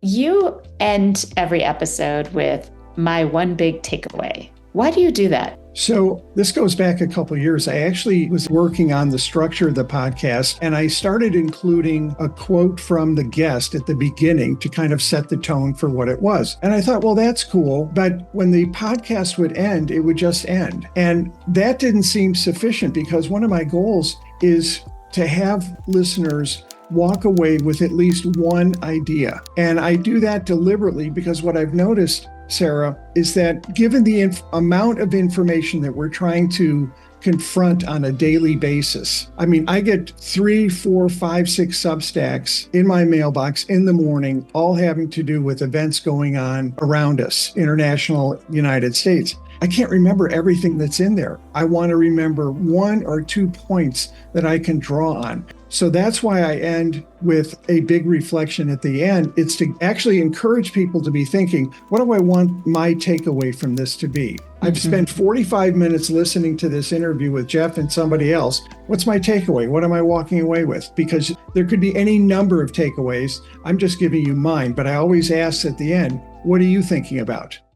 You end every episode with my one big takeaway. Why do you do that? So this goes back a couple of years. I actually was working on the structure of the podcast, and I started including a quote from the guest at the beginning to kind of set the tone for what it was. And I thought, well, that's cool. But when the podcast would end, it would just end. And that didn't seem sufficient because one of my goals is to have listeners walk away with at least one idea. And I do that deliberately because what I've noticed, Sarah, is that given the amount of information that we're trying to confront on a daily basis, I mean, I get 3, 4, 5, 6 Substacks in my mailbox in the morning, all having to do with events going on around us, international, United States. I can't remember everything that's in there. I want to remember 1 or 2 points that I can draw on. So that's why I end with a big reflection at the end. It's to actually encourage people to be thinking, what do I want my takeaway from this to be? I've spent 45 minutes listening to this interview with Jeff and somebody else. What's my takeaway? What am I walking away with? Because there could be any number of takeaways. I'm just giving you mine, but I always ask at the end, what are you thinking about?